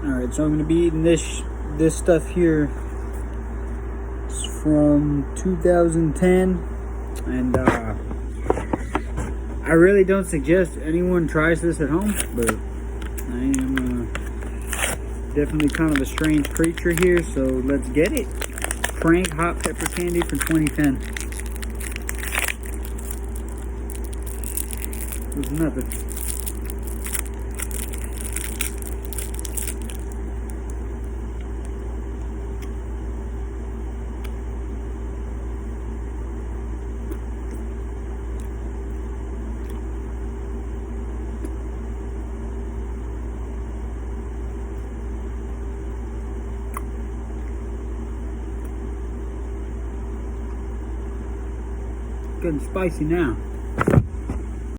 Alright, so I'm going to be eating this stuff here. It's from 2010. And I really don't suggest anyone tries this at home. But I am definitely kind of a strange creature here. So let's get it. Frank hot pepper candy for 2010. There's nothing. Getting spicy now.